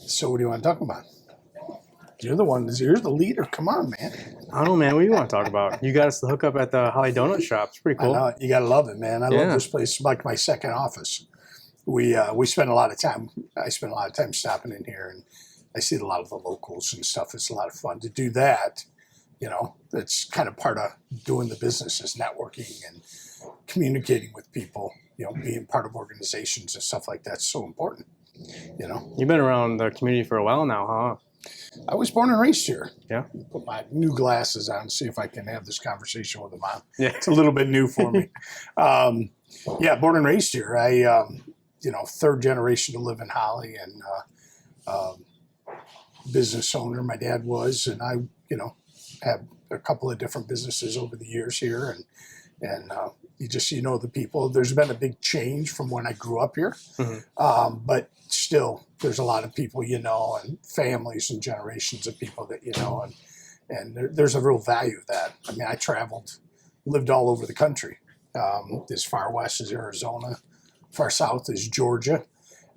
So what do you want to talk about? You're the leader. Come on, man. I don't know, man. What do you want to talk about? You got us the hookup at the Holly Donut Shop. It's pretty I cool. know, you gotta love it, man. I love Yeah. this place. It's like my second office. We spend a lot of time. I spend a lot of time stopping in here, and I see a lot of the locals and stuff. It's a lot of fun to do that. You know, it's kind of part of doing the business is networking and communicating with people. You know, being part of organizations and stuff like that's so important. You know, You've been around the community for a while now, huh? I was born and raised here. Yeah. Put my new glasses on, see if I can have this conversation with them on. Yeah. It's a little bit new for me. Yeah, born and raised here. I, third generation to live in Holly, and business owner. My dad was, and I, had a couple of different businesses over the years here, and you know the people. There's been a big change from when I grew up here, but still, there's a lot of people and families and generations of people that and there's a real value of that. I mean, I traveled, lived all over the country, as far west as Arizona, far south as Georgia,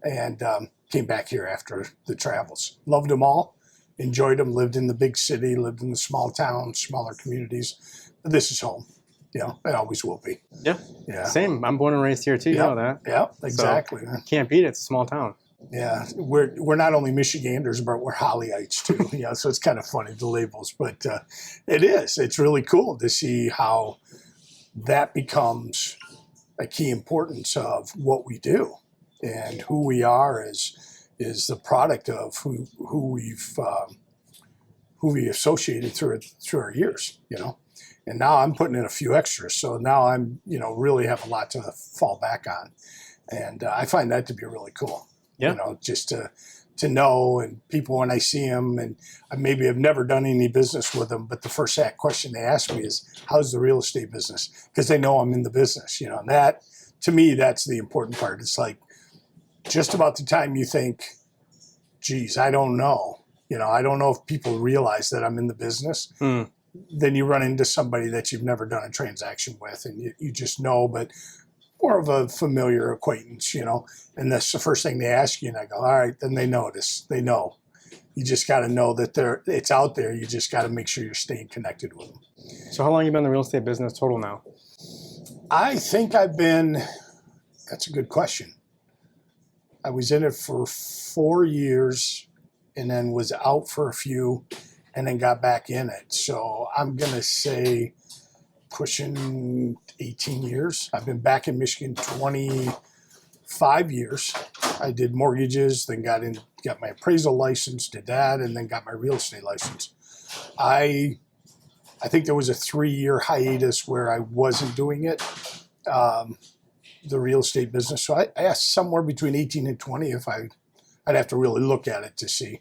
and came back here after the travels. Loved them all, enjoyed them, lived in the big city, lived in the small towns, smaller communities. But this is home. It always will be. Yeah. Yeah. Same. I'm born and raised here too. You know that. Yeah, exactly. So, can't beat it. It's a small town. Yeah, we're not only Michiganders, but we're Hollyites too. So it's kind of funny, the labels, but it is. It's really cool to see how that becomes a key importance of what we do, and who we are is the product of who we associated through our years. And now I'm putting in a few extras, so now I'm really have a lot to fall back on, and I find that to be really cool. Yeah. Just to know, and people when I see them, and I maybe have never done any business with them, but the first question they ask me is, how's the real estate business? Because they know I'm in the business, and that, to me, that's the important part. It's like just about the time you think, geez, I don't know. I don't know if people realize that I'm in the business. Then you run into somebody that you've never done a transaction with, and you just know, but more of a familiar acquaintance, and that's the first thing they ask you, and I go, all right, then they notice. They know. You just got to know that it's out there. You just got to make sure you're staying connected with them. So how long have you been in the real estate business total now? I think that's a good question. I was in it for 4 years and then was out for a few and then got back in it. So I'm going to say pushing 18 years. I've been back in Michigan 25 years. I did mortgages, then got my appraisal license, did that, and then got my real estate license. I think there was a 3-year hiatus where I wasn't doing it, the real estate business. So I asked somewhere between 18 and 20 if I'd have to really look at it to see.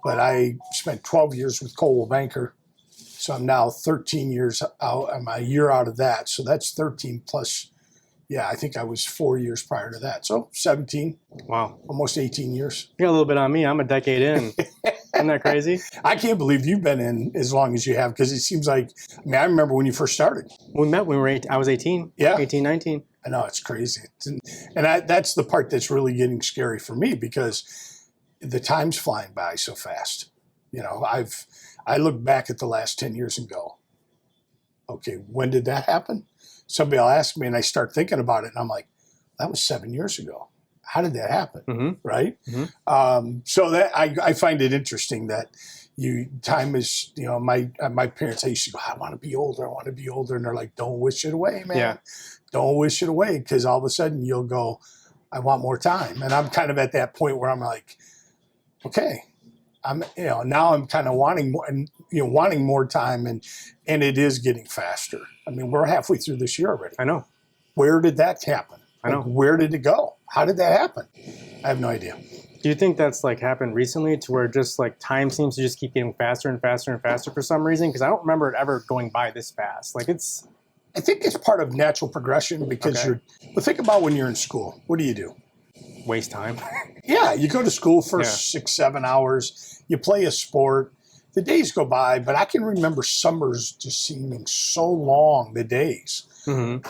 But I spent 12 years with Coldwell Banker. So I'm now 13 years out. I'm a year out of that. So that's 13 plus. Yeah, I think I was 4 years prior to that. So 17. Wow. Almost 18 years. You got a little bit on me. I'm a decade in. Isn't that crazy? I can't believe you've been in as long as you have, because it seems like, I remember when you first started. We met when I was 18. Yeah. 18, 19. I know, it's crazy. That's the part that's really getting scary for me, because the time's flying by so fast. I look back at the last 10 years and go, okay, when did that happen? Somebody will ask me and I start thinking about it and I'm like, that was 7 years ago. How did that happen? Mm-hmm. Right? Mm-hmm. So that I find it interesting that time is, my parents, I used to go, I want to be older. I want to be older. And they're like, don't wish it away, man. Yeah. Don't wish it away. Because all of a sudden you'll go, I want more time. And I'm kind of at that point where I'm like, okay, now I'm kind of wanting more, and wanting more time, and it is getting faster. I mean, we're halfway through this year already. I know. Where did that happen? I know. Where did it go? How did that happen? I have no idea. Do you think that's happened recently, to where just time seems to just keep getting faster and faster and faster for some reason? Because I don't remember it ever going by this fast. I think it's part of natural progression, because think about when you're in school. What do? Waste time. Yeah, you go to school for 6-7 hours. You play a sport. The days go by, but I can remember summers just seeming so long, the days,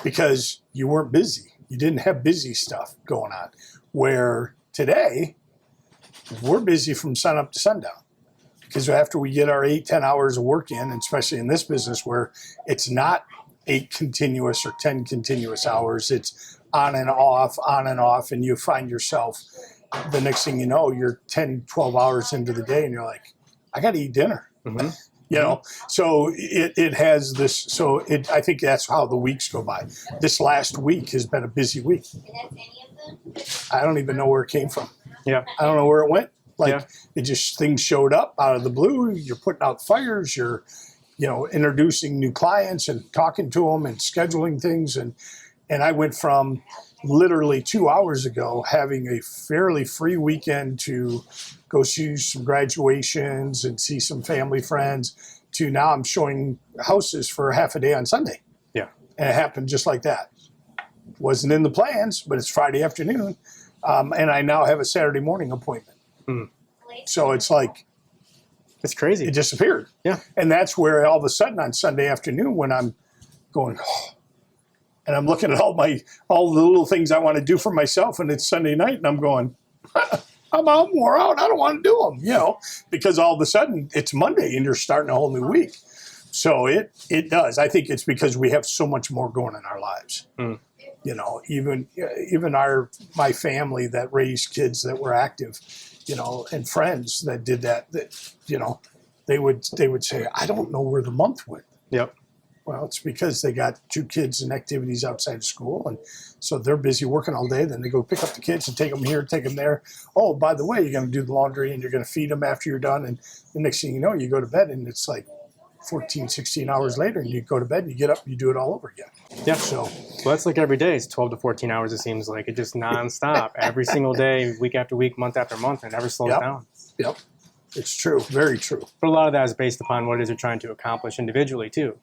because you weren't busy. You didn't have busy stuff going on. Where today, we're busy from sun up to sundown. Because after we get our 8-10 hours of work in, and especially in this business where it's not 8 continuous or 10 continuous hours, it's on and off, and you find yourself, the next thing you know, you're 10, 12 hours into the day, and you're like, I got to eat dinner. Mm-hmm. You know, so it has this, so I think that's how the weeks go by. This last week has been a busy week. I don't even know where it came from. Yeah. I don't know where it went. Like, Yeah. it just, things showed up out of the blue. You're putting out fires. You're, introducing new clients and talking to them and scheduling things. And I went from literally 2 hours ago having a fairly free weekend to go see some graduations and see some family friends to now I'm showing houses for half a day on Sunday. Yeah. And it happened just like that. Wasn't in the plans, but it's Friday afternoon. And I now have a Saturday morning appointment. Mm. So it's like, it's crazy. it disappeared. Yeah. And that's where all of a sudden on Sunday afternoon when I'm going, and I'm looking at all the little things I want to do for myself, and it's Sunday night, and I'm going, I'm wore out. I don't want to do them, because all of a sudden it's Monday and you're starting a whole new week. So it does. I think it's because we have so much more going in our lives. Mm. Even my family that raised kids that were active, and friends that did that, they would say, I don't know where the month went. Yep. Well, it's because they got 2 kids and activities outside of school, and so they're busy working all day. Then they go pick up the kids and take them here, take them there. Oh, by the way, you're going to do the laundry and you're going to feed them after you're done. And the next thing you know, you go to bed and it's like 14, 16 hours later, and you go to bed and you get up and you do it all over again. Yeah. So, well, that's like every day. It's 12 to 14 hours. It seems like it just nonstop every single day, week after week, month after month, and it never slows down. Yep. It's true. Very true. But a lot of that is based upon what it is you're trying to accomplish individually too.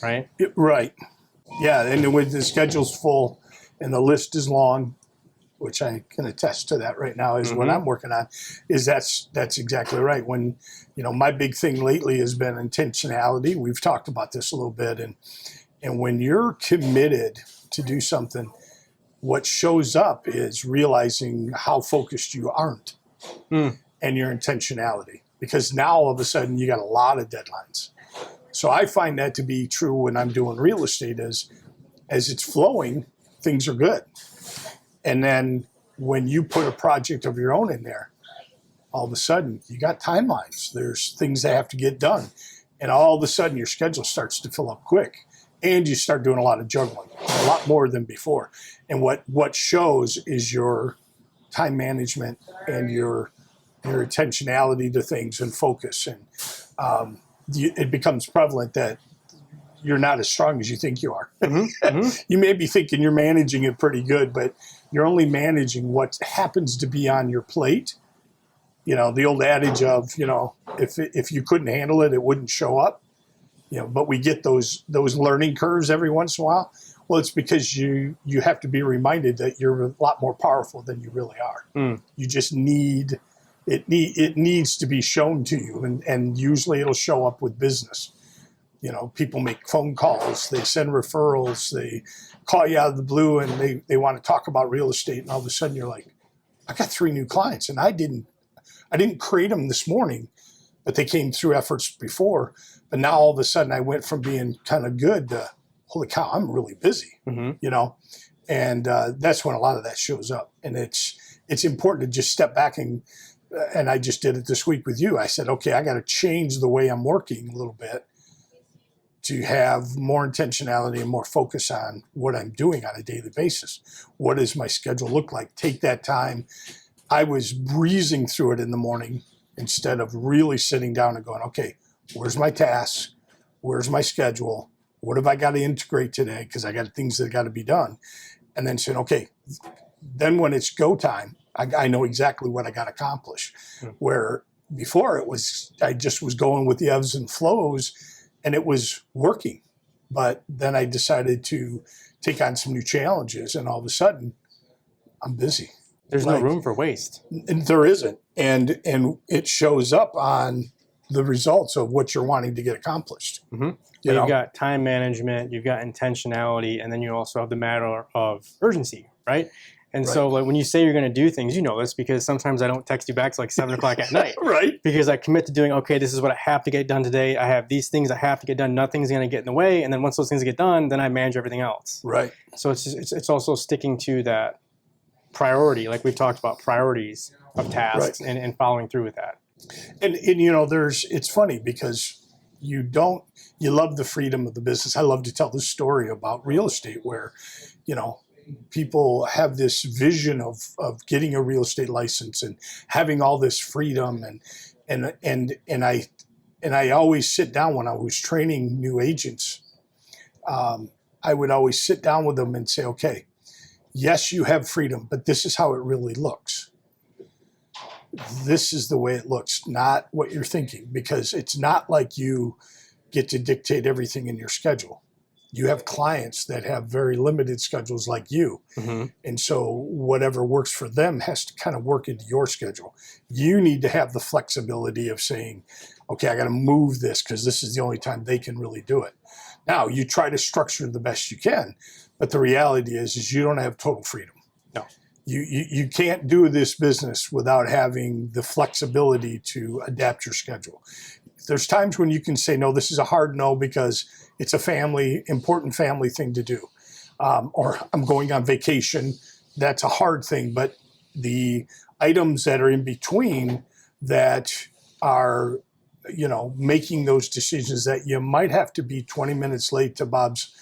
Right? Right. Yeah. And when the schedule's full and the list is long, which I can attest to that right now, is what I'm working on, is that's exactly right. When, my big thing lately has been intentionality. We've talked about this a little bit. And when you're committed to do something, what shows up is realizing how focused you aren't and your intentionality. Because now all of a sudden you got a lot of deadlines. So I find that to be true when I'm doing real estate. As it's flowing, things are good. And then when you put a project of your own in there, all of a sudden you got timelines. There's things that have to get done. And all of a sudden your schedule starts to fill up quick. And you start doing a lot of juggling, a lot more than before. And what shows is your time management and your intentionality to things and focus. And it becomes prevalent that you're not as strong as you think you are. You may be thinking you're managing it pretty good, but you're only managing what happens to be on your plate. The old adage of, if you couldn't handle it, it wouldn't show up. But we get those learning curves every once in a while. Well, it's because you have to be reminded that you're a lot more powerful than you really are. You just need it needs to be shown to you, and usually it'll show up with business. People make phone calls, they send referrals, they call you out of the blue, and they want to talk about real estate, and all of a sudden you're like, I got 3 new clients, and I didn't create them this morning, but they came through efforts before. But now all of a sudden I went from being kind of good to, holy cow, I'm really busy, and that's when a lot of that shows up. And it's important to just step back and I just did it this week with you. I said, okay, I got to change the way I'm working a little bit to have more intentionality and more focus on what I'm doing on a daily basis. What does my schedule look like? Take that time. I was breezing through it in the morning instead of really sitting down and going, okay, where's my tasks? Where's my schedule? What have I got to integrate today? Because I got things that got to be done. And then saying, okay, then when it's go time, I know exactly what I got to accomplish. Where before I just was going with the ebbs and flows, and it was working. But then I decided to take on some new challenges, and all of a sudden, I'm busy. There's no room for waste. And there isn't. And it shows up on the results of what you're wanting to get accomplished. You've got time management, you've got intentionality, and then you also have the matter of urgency, right? And Right. so like when you say you're going to do things, you know this because sometimes I don't text you back till like 7 o'clock at night. Right. Because I commit to doing, okay, this is what I have to get done today. I have these things I have to get done. Nothing's going to get in the way. And then once those things get done, then I manage everything else. Right. So it's also sticking to that priority, like we've talked about, priorities of tasks and following through with that. And it's funny because you love the freedom of the business. I love to tell this story about real estate where, people have this vision of getting a real estate license and having all this freedom and I always sit down when I was training new agents. I would always sit down with them and say, okay, yes, you have freedom, but this is how it really looks. This is the way it looks, not what you're thinking, because it's not like you get to dictate everything in your schedule. You have clients that have very limited schedules like you. Mm-hmm. And so whatever works for them has to kind of work into your schedule. You need to have the flexibility of saying, okay, I got to move this because this is the only time they can really do it. Now, you try to structure the best you can, but the reality is you don't have total freedom. No. You can't do this business without having the flexibility to adapt your schedule. There's times when you can say, no, this is a hard no because it's a important family thing to do. Or I'm going on vacation. That's a hard thing. But the items that are in between that are, making those decisions that you might have to be 20 minutes late to Bob's,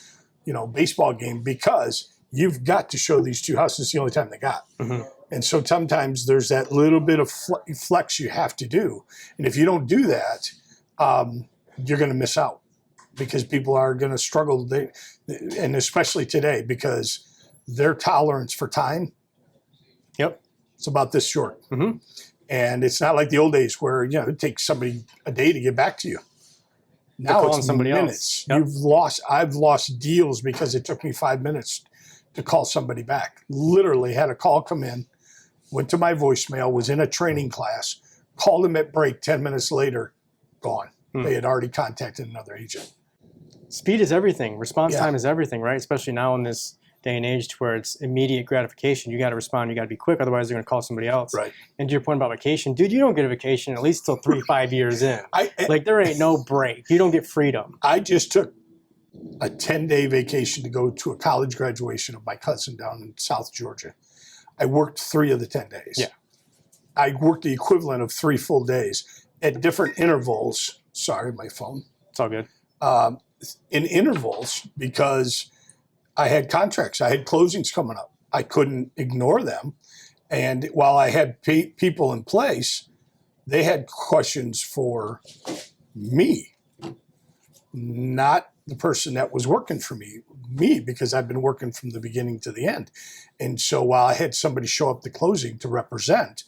baseball game because you've got to show these two houses. It's the only time they got. Mm-hmm. And so sometimes there's that little bit of flex you have to do. And if you don't do that, you're going to miss out because people are going to struggle. And especially today, because their tolerance for time, it's about this short. Mm-hmm. And it's not like the old days where, it takes somebody a day to get back to you. Now it's somebody minutes. Else. I've lost deals because it took me 5 minutes to call somebody back. Literally had a call come in, went to my voicemail, was in a training class, called him at break 10 minutes later, gone. They had already contacted another agent. Speed is everything. Response time is everything, right? Especially now in this day and age to where it's immediate gratification. You got to respond. You got to be quick. Otherwise, they're going to call somebody else. Right. And to your point about vacation, dude, you don't get a vacation at least till 3-5 years in. There ain't no break. You don't get freedom. I just took a 10-day vacation to go to a college graduation of my cousin down in South Georgia. I worked 3 of the 10 days. Yeah. I worked the equivalent of 3 full days at different intervals. Sorry, my phone. It's all good. In intervals because I had contracts. I had closings coming up. I couldn't ignore them. And while I had people in place, they had questions for me, not the person that was working for me, because I've been working from the beginning to the end. And so while I had somebody show up to closing to represent,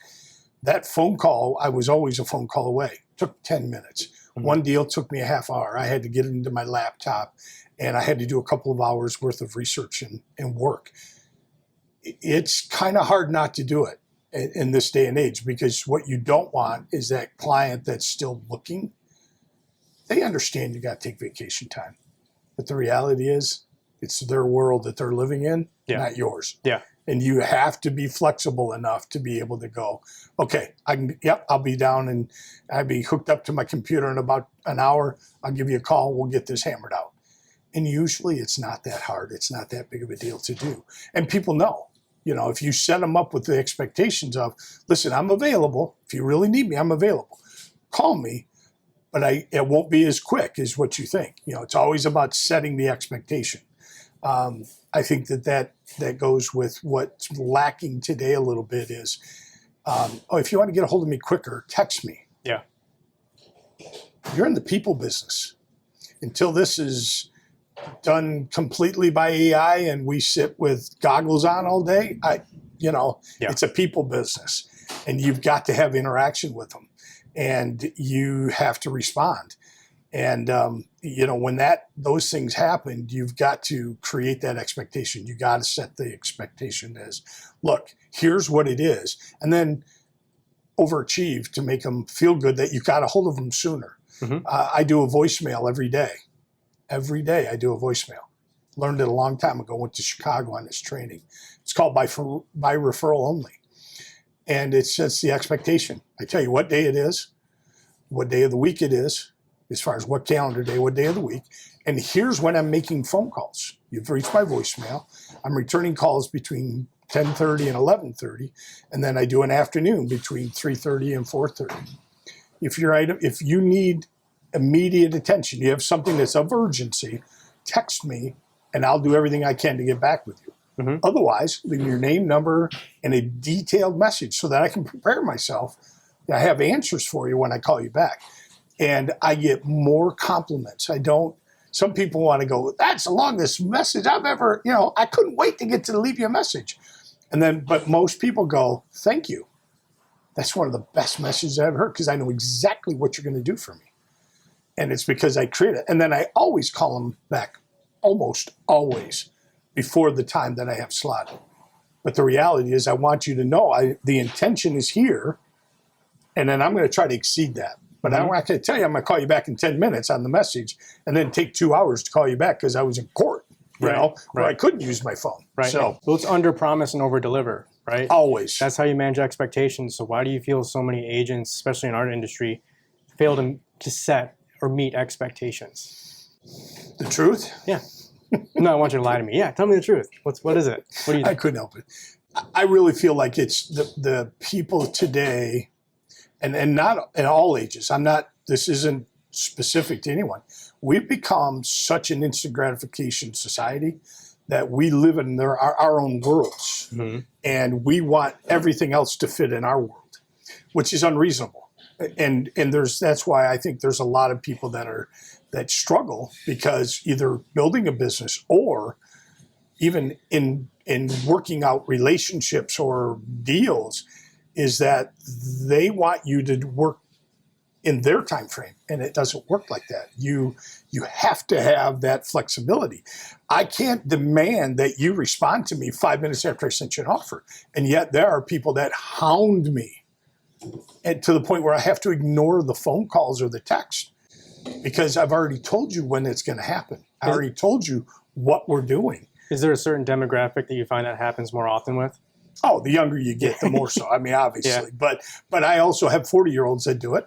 that phone call, I was always a phone call away. It took 10 minutes. Mm-hmm. One deal took me a half hour. I had to get into my laptop and I had to do a couple of hours worth of research and work. It's kind of hard not to do it in this day and age, because what you don't want is that client that's still looking. They understand you got to take vacation time. But the reality is it's their world that they're living in, not yours. Yeah. And you have to be flexible enough to be able to go, okay, I'll be down and I'll be hooked up to my computer in about an hour. I'll give you a call. We'll get this hammered out. And usually it's not that hard. It's not that big of a deal to do. And people know, if you set them up with the expectations of, listen, I'm available. If you really need me, I'm available. Call me, but it won't be as quick as what you think. It's always about setting the expectation. I think that goes with what's lacking today a little bit is, if you want to get a hold of me quicker, text me. Yeah. You're in the people business. Until this is done completely by AI and we sit with goggles on all day, it's a people business. And you've got to have interaction with them. And you have to respond. And, when those things happen, you've got to create that expectation. You got to set the expectation as, look, here's what it is. And then overachieve to make them feel good that you got a hold of them sooner. Mm-hmm. I do a voicemail every day. Every day I do a voicemail. Learned it a long time ago. Went to Chicago on this training. It's called by referral only. And it sets the expectation. I tell you what day it is, what day of the week it is, as far as what calendar day, what day of the week. And here's when I'm making phone calls. You've reached my voicemail. I'm returning calls between 10:30 and 11:30. And then I do an afternoon between 3:30 and 4:30. If you need immediate attention, you have something that's of urgency, text me and I'll do everything I can to get back with you. Mm-hmm. Otherwise, leave me your name, number, and a detailed message so that I can prepare myself. I have answers for you when I call you back. And I get more compliments. Some people want to go, that's the longest message I've ever, I couldn't wait to get to leave you a message. But most people go, thank you. That's one of the best messages I've heard because I know exactly what you're going to do for me. And it's because I create it. And then I always call them back, almost always, before the time that I have slotted. But the reality is I want you to know the intention is here, and then I'm going to try to exceed that. But I'm not going to tell you I'm going to call you back in 10 minutes on the message and then take 2 hours to call you back because I was in court, where I couldn't use my phone. Right. So it's under promise and over deliver, right? Always. That's how you manage expectations. So why do you feel so many agents, especially in our industry, fail to set or meet expectations? The truth? Yeah. No, I want you to lie to me. Yeah, tell me the truth. What is it? What do you think? I couldn't help it. I really feel like it's the people today, and not in all ages. This isn't specific to anyone. We've become such an instant gratification society that we live in our own worlds. Mm-hmm. And we want everything else to fit in our world, which is unreasonable. And that's why I think there's a lot of people that struggle because either building a business or even in working out relationships or deals is that they want you to work in their time frame, and it doesn't work like that. You have to have that flexibility. I can't demand that you respond to me 5 minutes after I sent you an offer, and yet there are people that hound me and to the point where I have to ignore the phone calls or the text because I've already told you when it's going to happen. I already told you what we're doing. Is there a certain demographic that you find that happens more often with? Oh, the younger you get, the more so. I mean, obviously. Yeah. But I also have 40-year-olds that do it.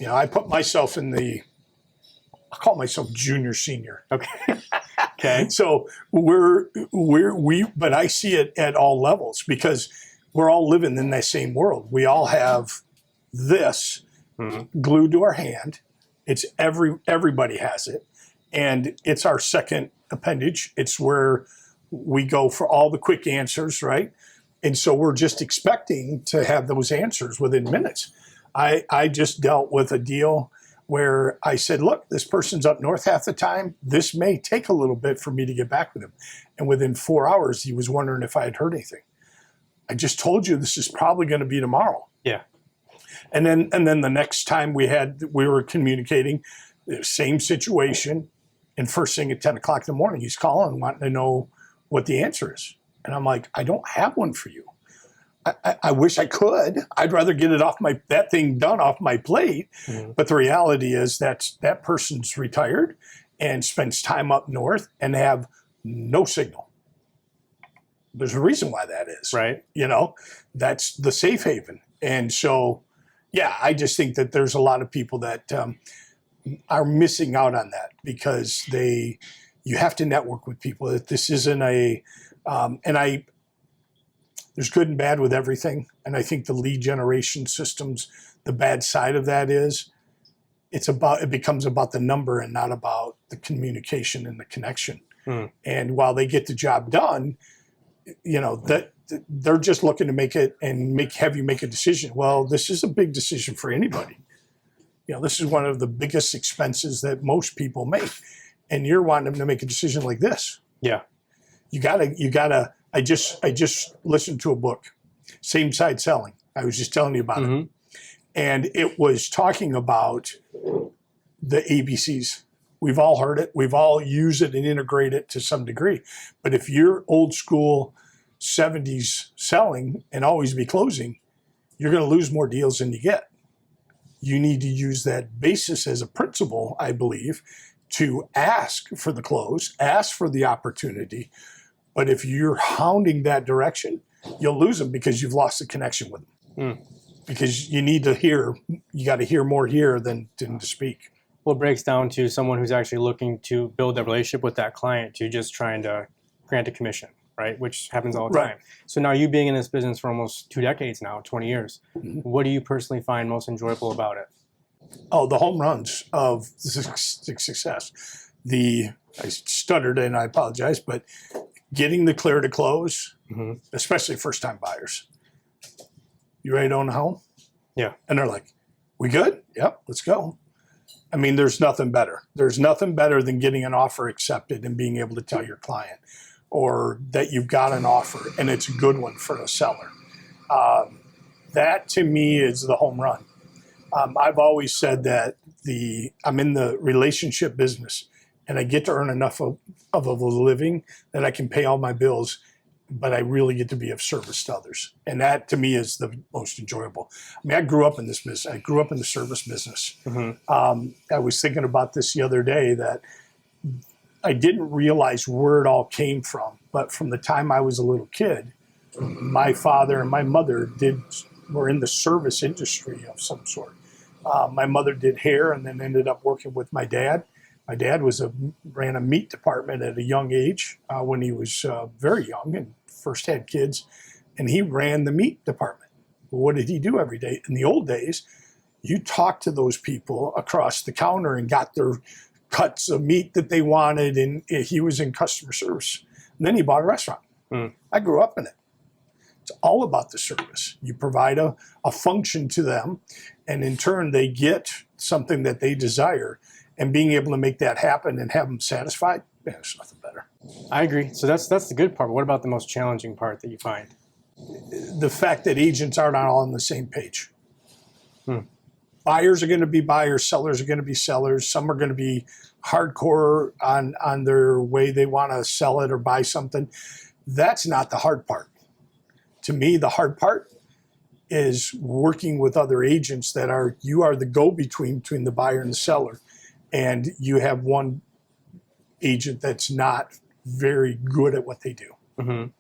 I put myself I call myself junior, senior. Okay. Okay. So but I see it at all levels because we're all living in that same world. We all have this glued to our hand. It's everybody has it. And it's our second appendage. It's where we go for all the quick answers, right? And so we're just expecting to have those answers within minutes. I just dealt with a deal where I said, look, this person's up north half the time. This may take a little bit for me to get back with him. And within 4 hours, he was wondering if I had heard anything. I just told you this is probably going to be tomorrow. Yeah. And then the next time we were communicating, same situation. And first thing at 10 o'clock in the morning, he's calling, wanting to know what the answer is. And I'm like, I don't have one for you. I wish I could. I'd rather get that thing done off my plate. Mm-hmm. But the reality is that person's retired and spends time up north and have no signal. There's a reason why that is. Right. That's the safe haven. And so, yeah, I just think that there's a lot of people that are missing out on that because you have to network with people. That this isn't there's good and bad with everything. And I think the lead generation systems, the bad side of that is it becomes about the number and not about the communication and the connection. And while they get the job done, that they're just looking to make it and have you make a decision. Well, this is a big decision for anybody. This is one of the biggest expenses that most people make. And you're wanting them to make a decision like this. Yeah. You gotta, I just listened to a book, Same Side Selling. I was just telling you about it. And it was talking about the ABCs. We've all heard it. We've all used it and integrate it to some degree. But if you're old school 70s selling and always be closing, you're going to lose more deals than you get. You need to use that basis as a principle, I believe, to ask for the close, ask for the opportunity. But if you're hounding that direction, you'll lose them because you've lost the connection with them. Because you need to hear, you got to hear more here than to speak. Well, it breaks down to someone who's actually looking to build that relationship with that client to just trying to grant a commission, right? Which happens all the time. So now you being in this business for almost 2 decades now, 20 years, what do you personally find most enjoyable about it? Oh, the home runs of success. I stuttered and I apologize, but getting the clear to close, especially first-time buyers. You ready to own a home? Yeah. And they're like, we good? Yep, let's go. I mean, there's nothing better. There's nothing better than getting an offer accepted and being able to tell your client or that you've got an offer and it's a good one for the seller. That to me is the home run. I've always said that I'm in the relationship business and I get to earn enough of a living that I can pay all my bills, but I really get to be of service to others. And that to me is the most enjoyable. I mean, I grew up in this business. I grew up in the service business. I was thinking about this the other day that I didn't realize where it all came from. But from the time I was a little kid, my father and my mother were in the service industry of some sort. My mother did hair and then ended up working with my dad. My dad ran a meat department at a young age when he was very young and first had kids, and he ran the meat department. What did he do every day? In the old days, you talked to those people across the counter and got their cuts of meat that they wanted, and he was in customer service. And then he bought a restaurant. I grew up in it. It's all about the service. You provide a function to them, and in turn, they get something that they desire. And being able to make that happen and have them satisfied, there's nothing better. I agree. So that's the good part. What about the most challenging part that you find? The fact that agents aren't all on the same page. Buyers are going to be buyers, sellers are going to be sellers. Some are going to be hardcore on their way they want to sell it or buy something. That's not the hard part. To me, the hard part is working with other agents that you are the go-between between the buyer and the seller. And you have one agent that's not very good at what they do.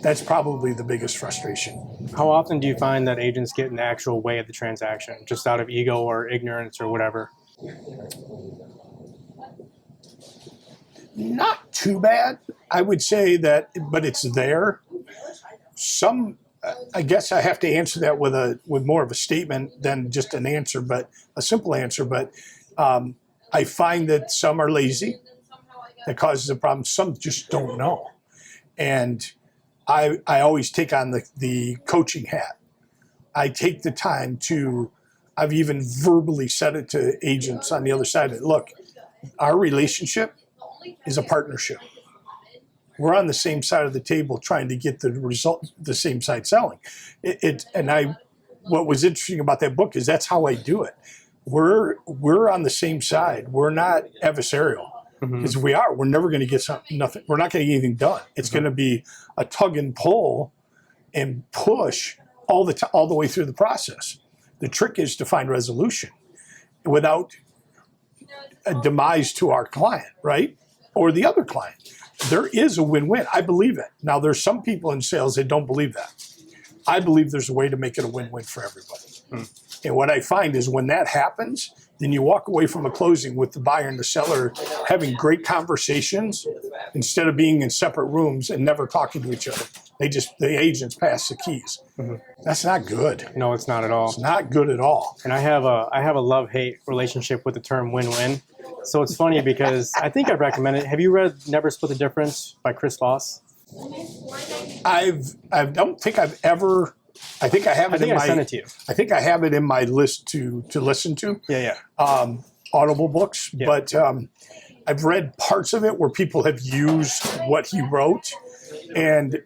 That's probably the biggest frustration. How often do you find that agents get in the actual way of the transaction, just out of ego or ignorance or whatever? Not too bad, I would say that, but it's there. I guess I have to answer that with more of a statement than just an answer, but a simple answer. But I find that some are lazy. That causes a problem. Some just don't know. And I always take on the coaching hat. I take the time I've even verbally said it to agents on the other side of it. Look, our relationship is a partnership. We're on the same side of the table trying to get the result, the same side selling. What was interesting about that book is that's how I do it. We're on the same side. We're not adversarial. Because we're never going to get nothing. We're not going to get anything done. It's going to be a tug and pull and push all the way through the process. The trick is to find resolution without a demise to our client, right? Or the other client. There is a win-win. I believe it. Now, there's some people in sales that don't believe that. I believe there's a way to make it a win-win for everybody. And what I find is when that happens, then you walk away from a closing with the buyer and the seller having great conversations instead of being in separate rooms and never talking to each other. The agents pass the keys. That's not good. No, it's not at all. It's not good at all. And I have a love-hate relationship with the term win-win. So it's funny because I think I'd recommend it. Have you read Never Split the Difference by Chris Voss? I don't think I've ever. I think I have it I sent it to you. I think I have it in my list to listen to. Yeah. Audible books, but I've read parts of it where people have used what he wrote, and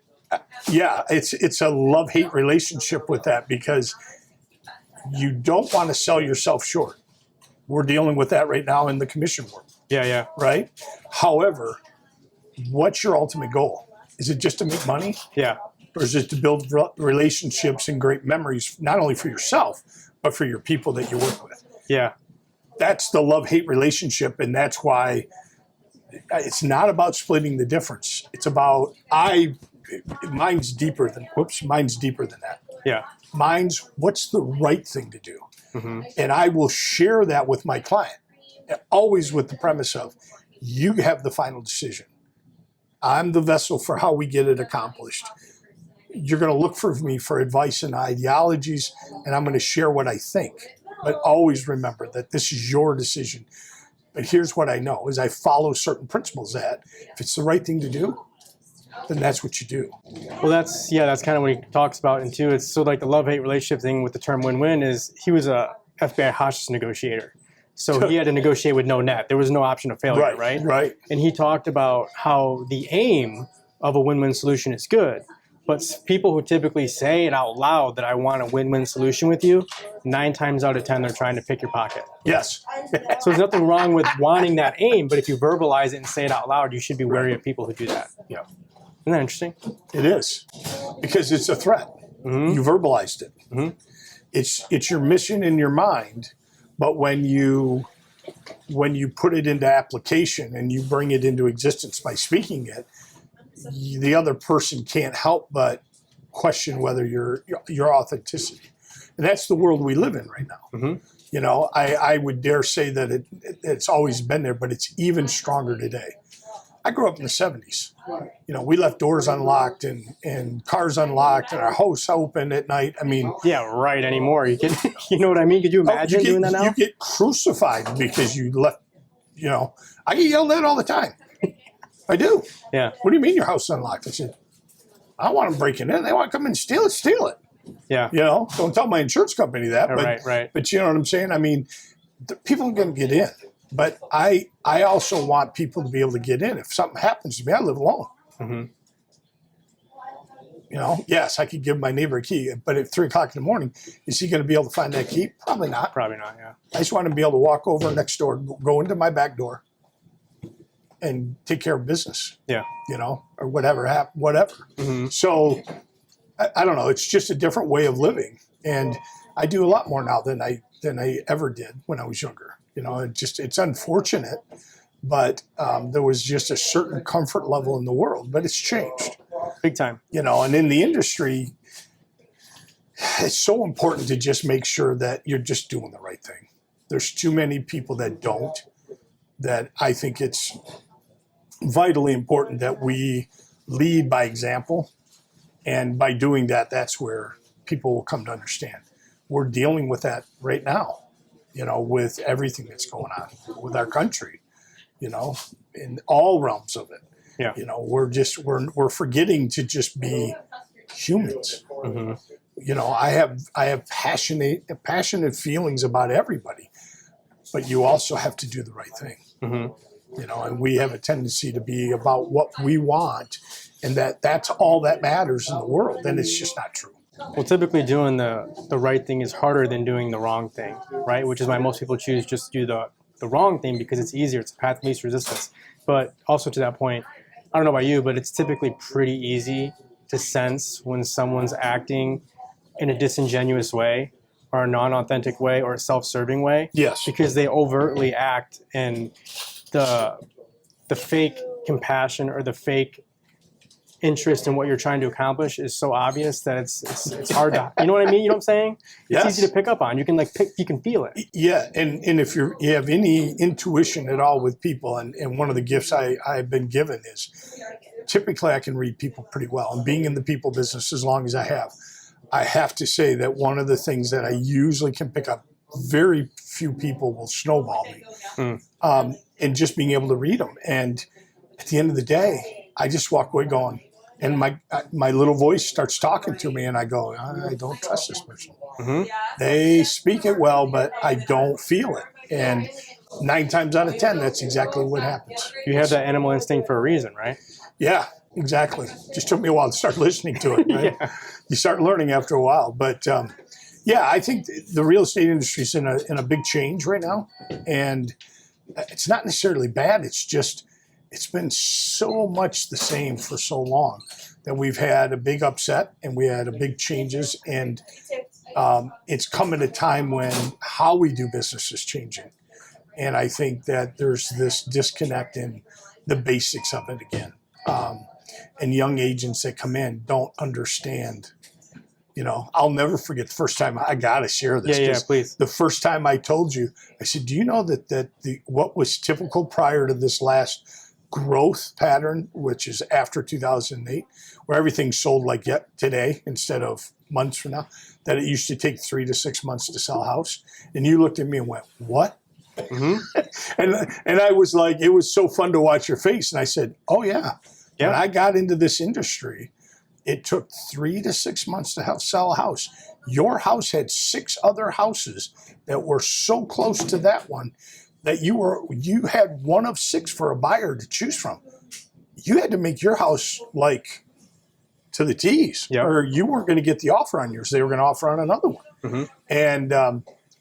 it's a love-hate relationship with that because you don't want to sell yourself short. We're dealing with that right now in the commission world. Yeah. Right? However, what's your ultimate goal? Is it just to make money? Yeah. Or is it to build relationships and great memories, not only for yourself, but for your people that you work with? Yeah. that's the love-hate relationship, and that's why it's not about splitting the difference. It's about mine's deeper than that. Yeah. Mine's what's the right thing to do. Mm-hmm. And I will share that with my client, always with the premise of you have the final decision. I'm the vessel for how we get it accomplished. You're going to look for me for advice and ideologies, and I'm going to share what I think. But always remember that this is your decision. But here's what I know is I follow certain principles that if it's the right thing to do, then that's what you do. Well, that's kind of what he talks about. And too, it's so like the love-hate relationship thing with the term win-win is he was a FBI hostage negotiator. So he had to negotiate with no net. There was no option of failure, right? Right. And he talked about how the aim of a win-win solution is good. But people who typically say it out loud that I want a win-win solution with you, 9 times out of 10, they're trying to pick your pocket. Yes. So there's nothing wrong with wanting that aim, but if you verbalize it and say it out loud, you should be wary of people who do that. Yeah. Isn't that interesting? It is. Because it's a threat. Mm-hmm. You verbalized it. Mm-hmm. It's your mission in your mind, but when you put it into application and you bring it into existence by speaking it, the other person can't help but question whether your authenticity. And that's the world we live in right now. Mm-hmm. You know, I would dare say that it's always been there, but it's even stronger today. I grew up in the 70s. You know, we left doors unlocked and cars unlocked and our house open at night. I mean, yeah, right. Anymore, you know what I mean? Could you imagine doing that now? You get crucified because you left. You know, I get yelled at all the time. I do. Yeah. What do you mean your house is unlocked? I said, I don't want them breaking in. They want to come in and steal it. Steal it. Yeah. You know, don't tell my insurance company that. But, right. But you know what I'm saying? I mean, people are going to get in. But I also want people to be able to get in. If something happens to me, I live alone. Mm-hmm. You know, yes, I could give my neighbor a key, but at 3 o'clock in the morning, is he going to be able to find that key? Probably not. Probably not, yeah. I just want him to be able to walk over next door, go into my back door, and take care of business. Yeah. You know, or whatever. Mm-hmm. So, I don't know. It's just a different way of living. And I do a lot more now than I ever did when I was younger. You know, it's unfortunate, but there was just a certain comfort level in the world, but it's changed. Big time. You know, and in the industry, it's so important to just make sure that you're just doing the right thing. There's too many people that don't, that I think it's vitally important that we lead by example. And by doing that, that's where people will come to understand. We're dealing with that right now, you know, with everything that's going on with our country, you know, in all realms of it. Yeah. You know, we're forgetting to just be humans. Mm-hmm. You know, I have passionate feelings about everybody, but you also have to do the right thing. Mm-hmm. You know, and we have a tendency to be about what we want, and that's all that matters in the world. And it's just not true. Well, typically doing the right thing is harder than doing the wrong thing, right? Which is why most people choose just to do the wrong thing because it's easier. It's a path of least resistance. But also to that point, I don't know about you, but it's typically pretty easy to sense when someone's acting in a disingenuous way or a non-authentic way or a self-serving way. Yes. Because they overtly act in the fake compassion or the fake interest in what you're trying to accomplish is so obvious that it's hard to, you know what I mean? You know what I'm saying? It's easy to pick up on. You can you can feel it. Yeah. And if you have any intuition at all with people, and one of the gifts I've been given is typically I can read people pretty well. And being in the people business as long as I have to say that one of the things that I usually can pick up, very few people will snowball me. And just being able to read them. And at the end of the day, I just walk away going, and my little voice starts talking to me, and I go, I don't trust this person. Mm-hmm. They speak it well, but I don't feel it. And 9 times out of 10, that's exactly what happens. You have that animal instinct for a reason, right? Yeah, exactly. Just took me a while to start listening to it. Right? Yeah. You start learning after a while. But yeah, I think the real estate industry is in a big change right now. And it's not necessarily bad. It's just, it's been so much the same for so long that we've had a big upset and we had a big changes. And it's come at a time when how we do business is changing. And I think that there's this disconnect in the basics of it again. And young agents that come in don't understand. I'll never forget the first time. I got to share this. Yeah, please. The first time I told you, I said, do you know that what was typical prior to this last growth pattern, which is after 2008, where everything sold like today instead of months from now, that it used to take 3 to 6 months to sell a house? And you looked at me and went, what? Mm-hmm. and I was like, it was so fun to watch your face. And I said, oh, yeah. Yeah. When I got into this industry, it took 3 to 6 months to sell a house. Your house had 6 other houses that were so close to that one that you had one of 6 for a buyer to choose from. You had to make your house like to the T's, yep. or you weren't going to get the offer on yours. They were going to offer on another one. Mm-hmm.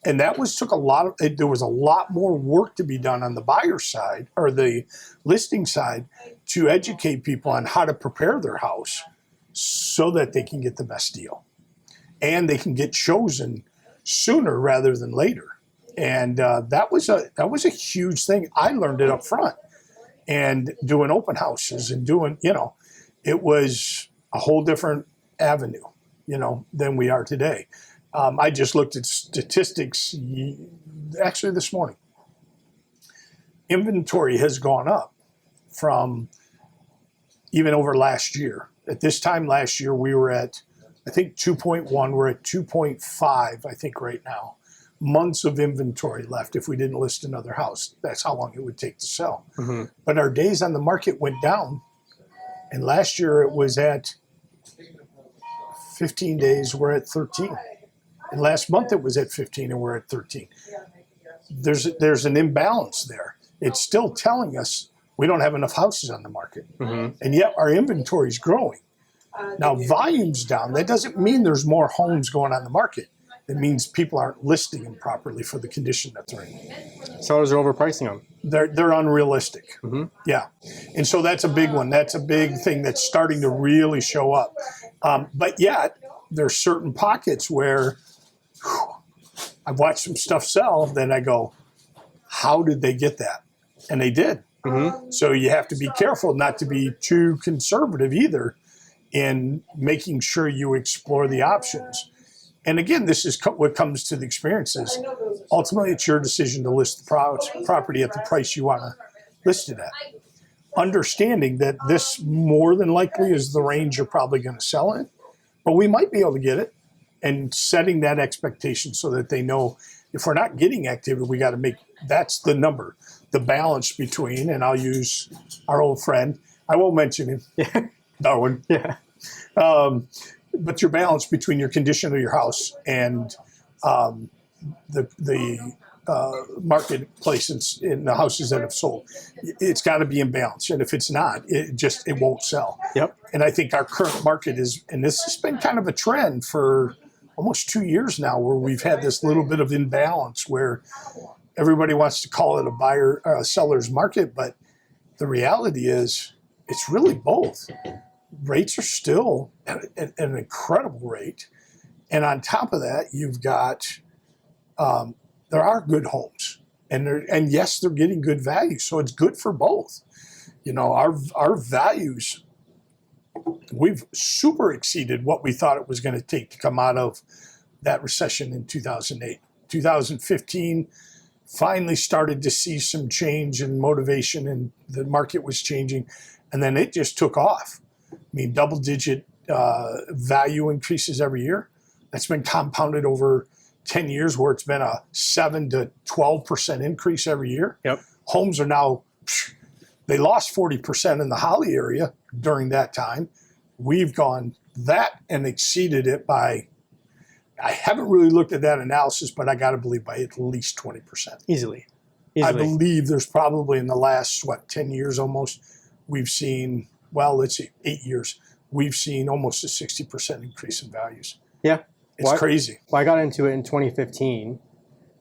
And that took a lot of, there was a lot more work to be done on the buyer side or the listing side to educate people on how to prepare their house so that they can get the best deal and they can get chosen sooner rather than later. And that was a huge thing. I learned it up front and doing open houses and doing, it was a whole different avenue, than we are today. I just looked at statistics actually this morning. Inventory has gone up from even over last year. At this time last year, we were at, I think, 2.1. We're at 2.5, I think, right now. Months of inventory left if we didn't list another house. That's how long it would take to sell. Mm-hmm. But our days on the market went down. And last year it was at 15 days. We're at 13. And last month it was at 15 and we're at 13. There's an imbalance there. It's still telling us we don't have enough houses on the market. Mm-hmm. And yet our inventory is growing. Now volume's down. That doesn't mean there's more homes going on the market. It means people aren't listing them properly for the condition that they're in. Sellers are overpricing them. They're unrealistic. Mm-hmm. Yeah. And so that's a big one. That's a big thing that's starting to really show up. But yet there's certain pockets where I've watched some stuff sell, then I go, how did they get that? And they did. Mm-hmm. So you have to be careful not to be too conservative either in making sure you explore the options. And again, this is what comes to the experiences. Ultimately, it's your decision to list the property at the price you want to list it at. Understanding that this more than likely is the range you're probably going to sell in, but we might be able to get it, and setting that expectation so that they know if we're not getting activity, we got to make, that's the number, the balance between, and I'll use our old friend, I won't mention him, Yeah. Darwin. Yeah. But your balance between your condition of your house and the marketplace in the houses that have sold, it's got to be in balance. And if it's not, it won't sell. Yep. And I think our current market is, and this has been kind of a trend for almost 2 years now, where we've had this little bit of imbalance where everybody wants to call it a seller's market, but the reality is it's really both. Rates are still at an incredible rate. And on top of that, you've got, there are good homes. And yes, they're getting good value. So it's good for both. Our values, we've super exceeded what we thought it was going to take to come out of that recession in 2008. 2015 finally started to see some change in motivation, and the market was changing. And then it just took off. I mean, double-digit value increases every year. That's been compounded over 10 years, where it's been a 7 to 12% increase every year. Yep. Homes are now, they lost 40% in the Holly area during that time. We've gone that and exceeded it by, I haven't really looked at that analysis, but I got to believe by at least 20%. Easily. I believe there's probably in the last, 10 years almost, we've seen, well, let's see, 8 years, we've seen almost a 60% increase in values. Yeah. It's crazy. Well, I got into it in 2015,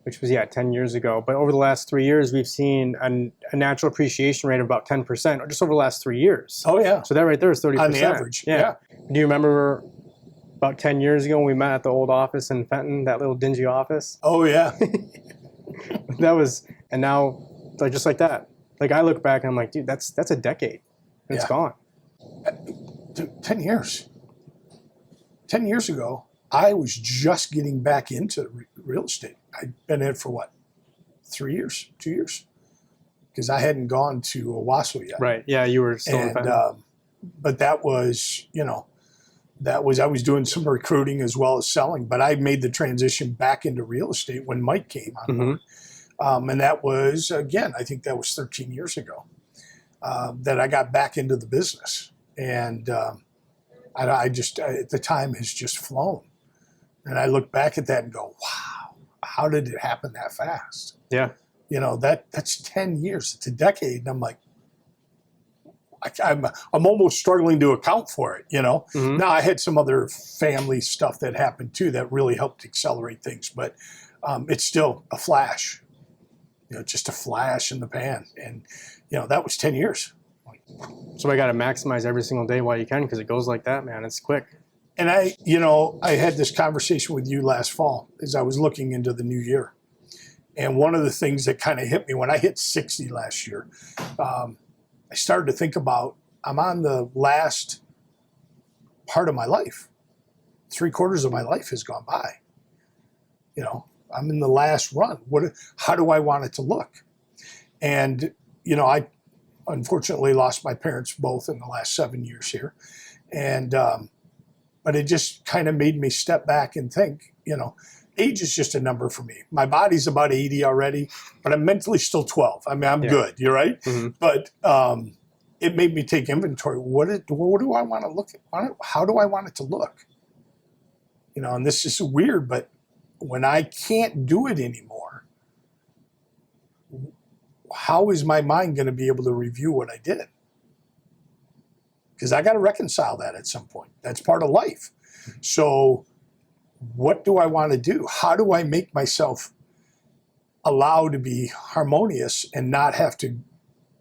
which was, 10 years ago. But over the last 3 years, we've seen a natural appreciation rate of about 10%, or just over the last 3 years. Oh, yeah. So that right there is 30%. On the average, yeah. Do you remember about 10 years ago when we met at the old office in Fenton, that little dingy office? Oh, yeah. That was And now, like just like that, like I look back and I'm like, dude, that's a decade. And it's gone. 10 years. 10 years ago, I was just getting back into real estate. I'd been in it for what, 3 years, 2 years? Because I hadn't gone to Owasso yet. Right. Yeah, you were still in but that was, I was doing some recruiting as well as selling, but I made the transition back into real estate when Mike came on board. And that was, again, I think that was 13 years ago that I got back into the business. And I just, the time has just flown. And I look back at that and go, wow, how did it happen that fast? Yeah. That's 10 years. It's a decade. And I'm like, I'm almost struggling to account for it, Now I had some other family stuff that happened too that really helped accelerate things, but it's still a flash, just a flash in the pan. And, that was 10 years. So I got to maximize every single day while you can, because it goes like that, man. It's quick. And I had this conversation with you last fall as I was looking into the new year. And one of the things that kind of hit me when I hit 60 last year, I started to think about, I'm on the last part of my life. 3/4 of my life has gone by. I'm in the last run. How do I want it to look? And, I unfortunately lost my parents both in the last 7 years here. And, but it just kind of made me step back and think, age is just a number for me. My body's about 80 already, but I'm mentally still 12. I mean, I'm good. You're right. But it made me take inventory. What do I want to look at? How do I want it to look? And this is weird, but when I can't do it anymore, how is my mind going to be able to review what I did? Because I got to reconcile that at some point. That's part of life. So what do I want to do? How do I make myself allow to be harmonious and not have to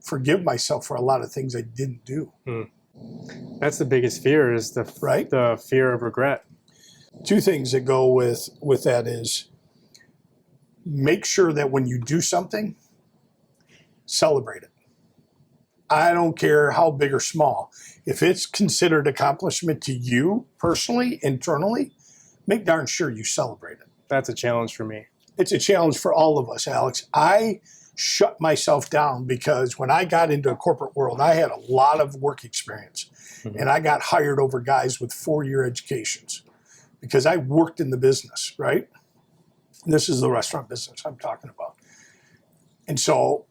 forgive myself for a lot of things I didn't do? That's the biggest fear, is the fear of regret. Two things that go with that is, make sure that when you do something, celebrate it. I don't care how big or small. If it's considered accomplishment to you personally, internally, make darn sure you celebrate it. That's a challenge for me. It's a challenge for all of us, Alex. I shut myself down because when I got into a corporate world, I had a lot of work experience. And I got hired over guys with 4-year educations because I worked in the business, right? This is the restaurant business I'm talking about. And so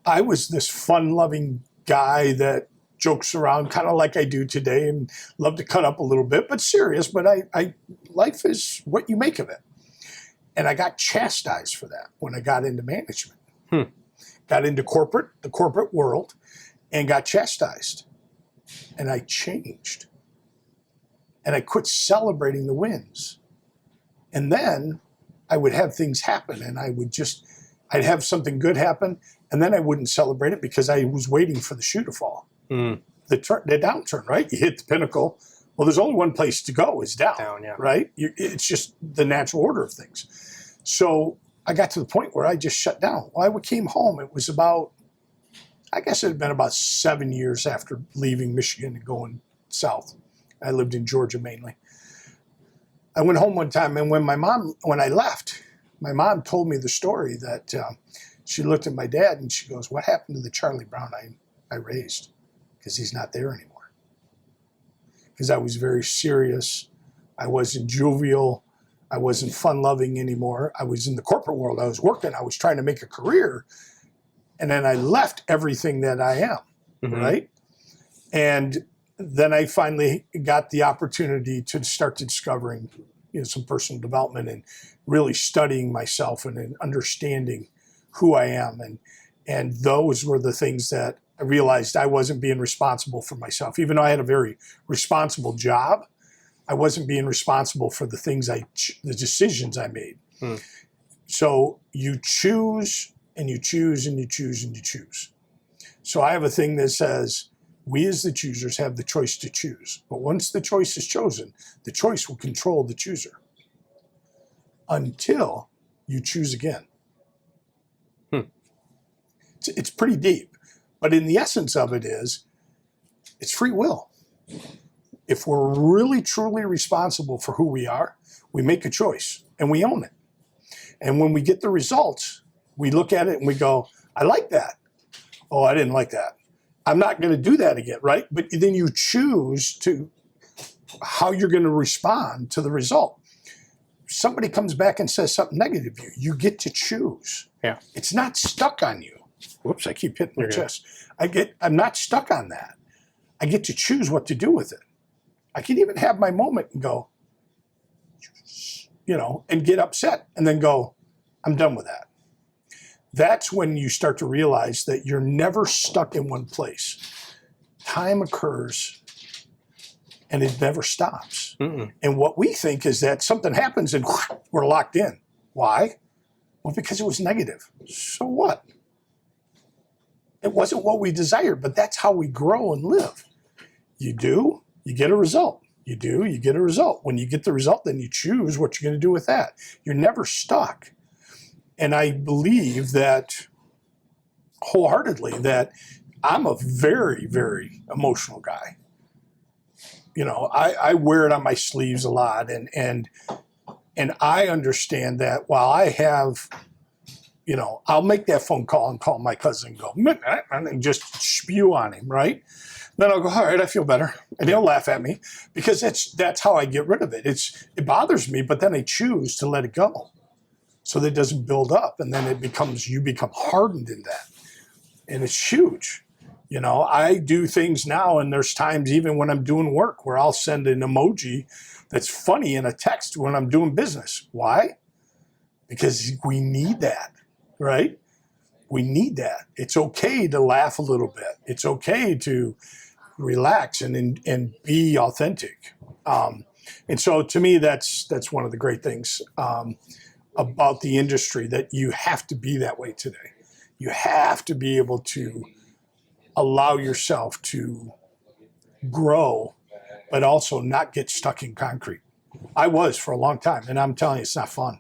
I was this fun-loving guy that jokes around kind of like I do today and love to cut up a little bit, but serious. But I life is what you make of it. And I got chastised for that when I got into management. Got into the corporate world, and got chastised. And I changed. And I quit celebrating the wins. And then I would have things happen, and I'd have something good happen, and then I wouldn't celebrate it because I was waiting for the shoe to fall. The downturn, right? You hit the pinnacle. Well, there's only one place to go, is down, right? It's just the natural order of things. So I got to the point where I just shut down. Well, I came home. It was about, I guess it had been about 7 years after leaving Michigan and going south. I lived in Georgia mainly. I went home one time, and when I left, my mom told me the story that she looked at my dad and she goes, "What happened to the Charlie Brown I raised? Because he's not there anymore." Because I was very serious. I wasn't jovial. I wasn't fun-loving anymore. I was in the corporate world. I was working. I was trying to make a career. And then I left everything that I am, right? And then I finally got the opportunity to start discovering some personal development and really studying myself and understanding who I am. And those were the things that I realized I wasn't being responsible for myself. Even though I had a very responsible job, I wasn't being responsible for the the decisions I made. So you choose and you choose and you choose and you choose. So I have a thing that says, we as the choosers have the choice to choose. But once the choice is chosen, the choice will control the chooser until you choose again. It's pretty deep. But in the essence of it is, it's free will. If we're really, truly responsible for who we are, we make a choice and we own it. And when we get the results, we look at it and we go, I like that. Oh, I didn't like that. I'm not going to do that again, right? But then you choose to how you're going to respond to the result. Somebody comes back and says something negative to you, you get to choose. Yeah. It's not stuck on you. Whoops, I keep hitting my You're good. chest. I'm not stuck on that. I get to choose what to do with it. I can even have my moment and go, and get upset and then go, I'm done with that. That's when you start to realize that you're never stuck in one place. Time occurs and it never stops. Mm-mm. And what we think is that something happens and we're locked in. Why? Well, because it was negative. So what? It wasn't what we desired, but that's how we grow and live. You do, you get a result. You do, you get a result. When you get the result, then you choose what you're going to do with that. You're never stuck. And I believe that wholeheartedly that I'm a very, very emotional guy. I wear it on my sleeves a lot, and I understand that while I have, I'll make that phone call and call my cousin and go, and just spew on him, right? Then I'll go, all right, I feel better. And he'll laugh at me because that's how I get rid of it. It bothers me, but then I choose to let it go so that it doesn't build up. And then you become hardened in that. And it's huge. I do things now, and there's times even when I'm doing work where I'll send an emoji that's funny in a text when I'm doing business. Why? Because we need that, right? We need that. It's okay to laugh a little bit. It's okay to relax and be authentic. And so to me, that's one of the great things about the industry, that you have to be that way today. You have to be able to allow yourself to grow, but also not get stuck in concrete. I was for a long time, and I'm telling you, it's not fun.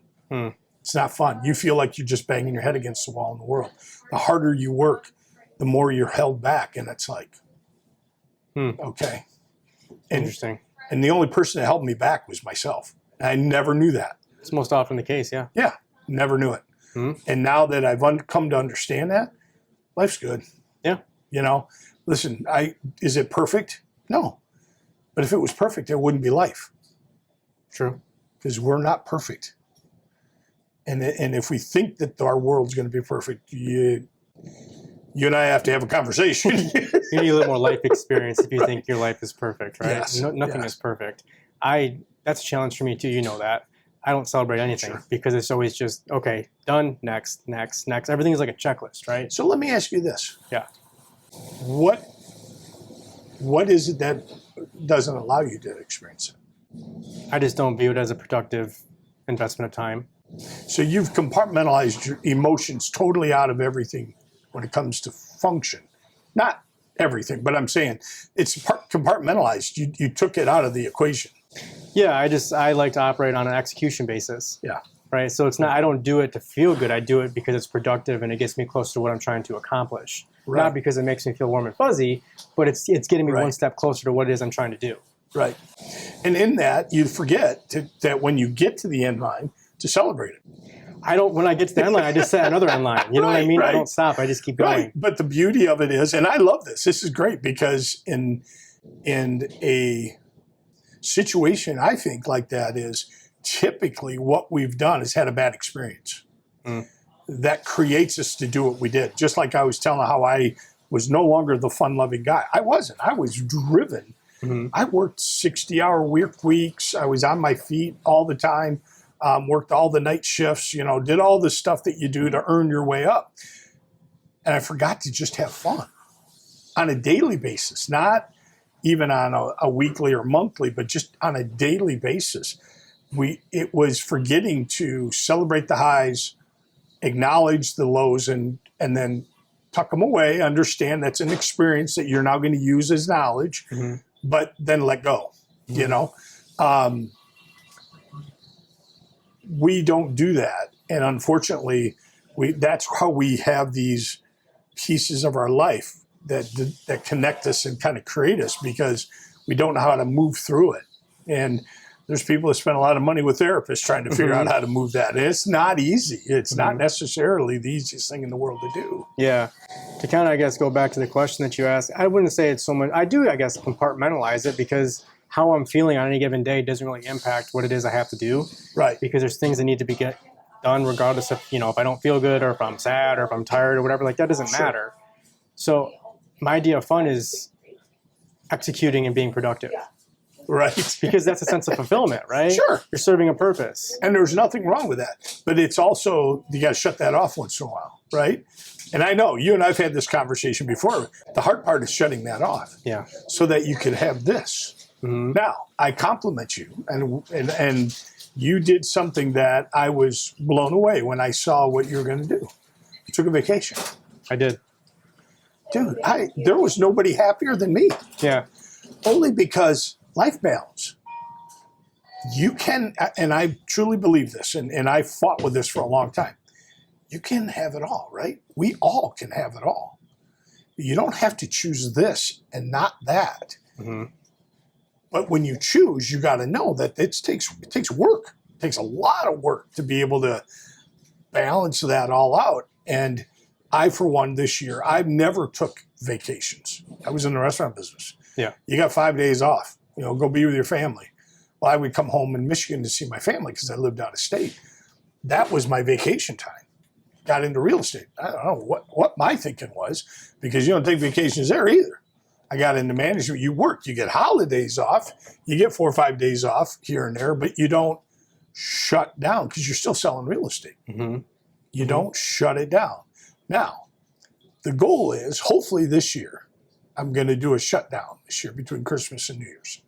It's not fun. You feel like you're just banging your head against the wall in the world. The harder you work, the more you're held back, and it's like, okay. Interesting. And the only person that held me back was myself. I never knew that. It's most often the case, yeah. Yeah, never knew it. And now that I've come to understand that, life's good. Yeah. Listen, is it perfect? No. But if it was perfect, it wouldn't be life. True. Because we're not perfect. And if we think that our world's going to be perfect, you and I have to have a conversation. You need a little more life experience if you think your life is perfect, right? Yes. Nothing is perfect. That's a challenge for me too. You know that. I don't celebrate anything because it's always just, okay, done, next. Everything is like a checklist, right? So let me ask you this. Yeah. What is it that doesn't allow you to experience it? I just don't view it as a productive investment of time. So you've compartmentalized your emotions totally out of everything when it comes to function. Not everything, but I'm saying it's compartmentalized. You took it out of the equation. Yeah, I like to operate on an execution basis. Yeah. Right. So it's not, I don't do it to feel good. I do it because it's productive and it gets me closer to what I'm trying to accomplish. Right. Not because it makes me feel warm and fuzzy, but it's getting me one step closer to what it is I'm trying to do. Right. And in that, you forget that when you get to the end line, to celebrate it. When I get to the end line, I just set another end line. You know what I mean? I don't stop. I just keep going. Right. But the beauty of it is, and I love this. This is great because in a situation, I think, like that is typically what we've done is had a bad experience. That creates us to do what we did. Just like I was telling how I was no longer the fun-loving guy. I wasn't. I was driven. I worked 60-hour work weeks. I was on my feet all the time. Worked all the night shifts, did all the stuff that you do to earn your way up. And I forgot to just have fun on a daily basis, not even on a weekly or monthly, but just on a daily basis. It was forgetting to celebrate the highs, acknowledge the lows, and then tuck them away, understand that's an experience that you're now going to use as knowledge, but then let go, We don't do that. And unfortunately, that's how we have these pieces of our life that connect us and kind of create us because we don't know how to move through it. And there's people that spend a lot of money with therapists trying to figure out how to move that. And it's not easy. It's not necessarily the easiest thing in the world to do. Yeah. To kind of, I guess, go back to the question that you asked, I wouldn't say it's so much. I do, I guess, compartmentalize it because how I'm feeling on any given day doesn't really impact what it is I have to do. Right. Because there's things that need to be get done regardless of, if I don't feel good or if I'm sad or if I'm tired or whatever, like that doesn't matter. So my idea of fun is executing and being productive. Right. Because that's a sense of fulfillment, right? Sure. You're serving a purpose. And there's nothing wrong with that. But it's also, you got to shut that off once in a while, right? And I know you and I've had this conversation before. The hard part is shutting that off. Yeah. So that you could have this. Now, I compliment you. And you did something that I was blown away when I saw what you were going to do. You took a vacation. I did. Dude, there was nobody happier than me. Yeah. Only because life balance. You can, and I truly believe this, and I fought with this for a long time. You can have it all, right? We all can have it all. You don't have to choose this and not that. But when you choose, you got to know that it takes work. It takes a lot of work to be able to balance that all out. And I, for one, this year, I've never took vacations. I was in the restaurant business. Yeah. You got 5 days off. Go be with your family. Well, I would come home in Michigan to see my family because I lived out of state. That was my vacation time. Got into real estate. I don't know what my thinking was because you don't take vacations there either. I got into management. You work. You get holidays off. You get 4 or 5 days off here and there, but you don't shut down because you're still selling real estate. You don't shut it down. Now, the goal is hopefully this year, I'm going to do a shutdown this year between Christmas and New Year's.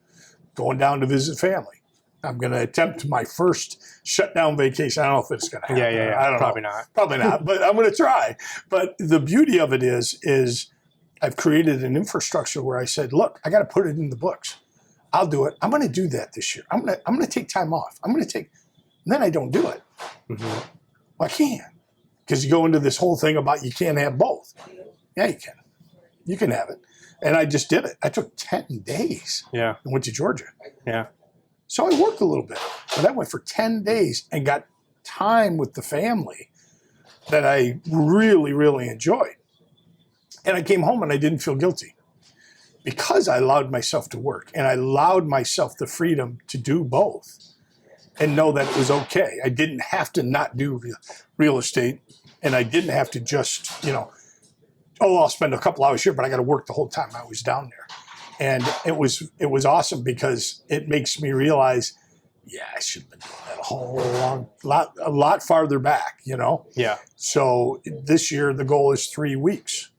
Going down to visit family. I'm going to attempt my first shutdown vacation. I don't know if it's going to happen. Yeah. I don't Probably know. not. Probably not, but I'm going to try. But the beauty of it is I've created an infrastructure where I said, look, I got to put it in the books. I'll do it. I'm going to do that this year. I'm going to take time off. And then I don't do it. Well, I can't. Because you go into this whole thing about you can't have both. Yeah, you can. You can have it. And I just did it. I took 10 days. Yeah. And went to Georgia. Yeah. So I worked a little bit. But I went for 10 days and got time with the family that I really, really enjoyed. And I came home and I didn't feel guilty because I allowed myself to work and I allowed myself the freedom to do both and know that it was okay. I didn't have to not do real estate and I didn't have to just, I'll spend a couple hours here, but I got to work the whole time I was down there. And it was awesome because it makes me realize, yeah, I should have been doing that a lot farther back, Yeah. So this year, the goal is 3 weeks.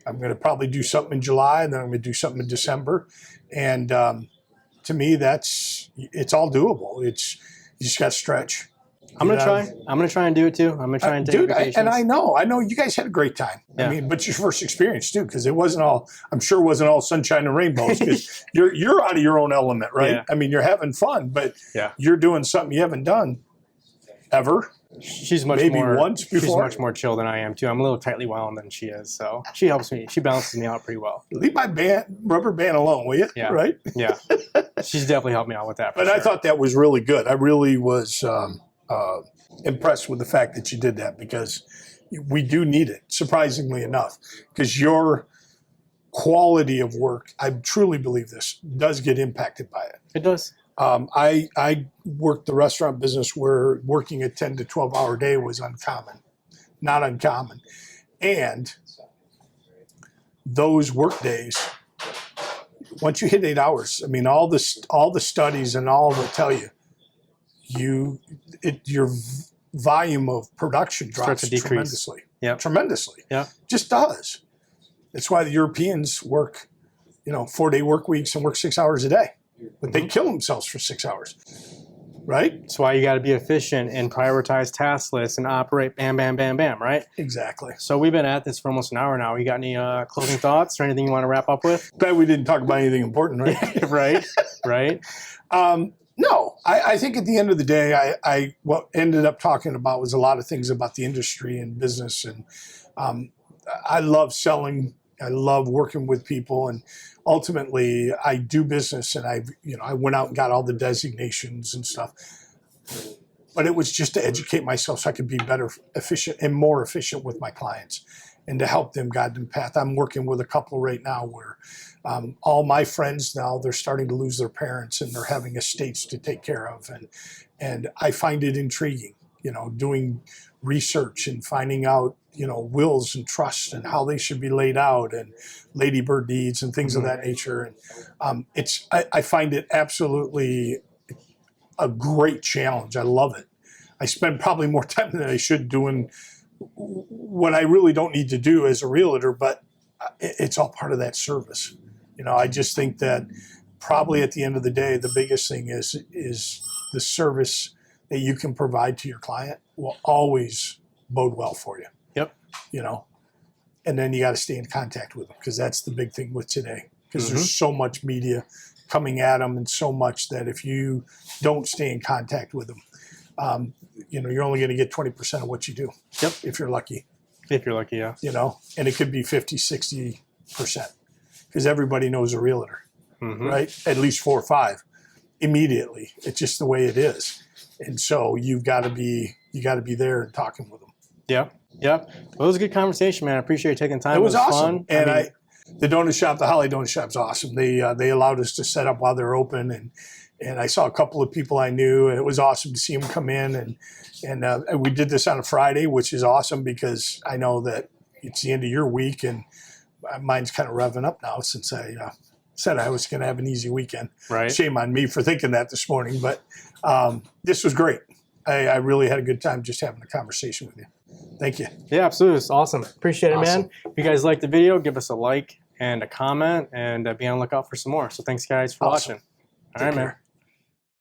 I'm going to probably do something in July, and then I'm going to do something in December. And to me, it's all doable. You just got to stretch. I'm going to try. I'm going to try and do it too. I'm going to try and take vacations. And I know you guys had a great time. Yeah. I mean, but your first experience too, because I'm sure it wasn't all sunshine and rainbows because you're out of your own element, right? Yeah. I mean, you're having fun, but Yeah. you're doing something you haven't done ever. She's much Maybe more, once before. She's much more chill than I am too. I'm a little tightly wound than she is, so she helps me. She balances me out pretty well. Leave my rubber band alone, will you? Yeah. Right? Yeah. She's definitely helped me out with that. But I thought that was really good. I really was impressed with the fact that you did that because we do need it, surprisingly enough, because your quality of work, I truly believe this, does get impacted by it. It does. I worked the restaurant business where working a 10 to 12-hour day was not uncommon. And those work days, once you hit 8 hours, I mean, all the studies and all will tell you, your volume of production drops tremendously. Yeah. Tremendously. Yeah. Just does. That's why the Europeans work, 4-day work weeks and work 6 hours a day. But they kill themselves for 6 hours. Right? That's why you got to be efficient and prioritize task lists and operate bam, bam, bam, bam, right? Exactly. So we've been at this for almost an hour now. You got any closing thoughts or anything you want to wrap up with? Bet we didn't talk about anything important, right? Right. No, I think at the end of the day, what ended up talking about was a lot of things about the industry and business. And I love selling. I love working with people, and ultimately I do business, and I went out and got all the designations and stuff. But it was just to educate myself so I could be better, efficient, and more efficient with my clients, and to help them guide them path. I'm working with a couple right now where all my friends now, they're starting to lose their parents, and they're having estates to take care of, and I find it intriguing, doing research and finding out, wills and trusts and how they should be laid out, and ladybird deeds and things of that nature. And I find it absolutely a great challenge. I love it. I spend probably more time than I should doing what I really don't need to do as a realtor, but it's all part of that service. I just think that probably at the end of the day, the biggest thing is the service that you can provide to your client will always bode well for you. Yep. And then you got to stay in contact with them, because that's the big thing with today, because there's so much media coming at them, and so much that if you don't stay in contact with them, you're only going to get 20% of what you do. Yep. If you're lucky. If you're lucky, yeah. And it could be 50, 60%, because everybody knows a realtor, right? At least 4 or 5 immediately. It's just the way it is. And so you got to be there and talking with them. Yep. Well, it was a good conversation, man. I appreciate you taking time. It was fun. awesome. And the donut shop, the Holly Donut Shop's awesome. They allowed us to set up while they're open, and I saw a couple of people I knew, and it was awesome to see them come in. And we did this on a Friday, which is awesome, because I know that it's the end of your week, and mine's kind of revving up now since I said I was going to have an easy weekend. Right. Shame on me for thinking that this morning, but this was great. I really had a good time just having a conversation with you. Thank you. Yeah, absolutely. It's awesome. Appreciate it, Awesome. man. If you guys liked the video, give us a like and a comment, and be on the lookout for some more. So thanks, guys, for Awesome. watching. All Take right, man. care.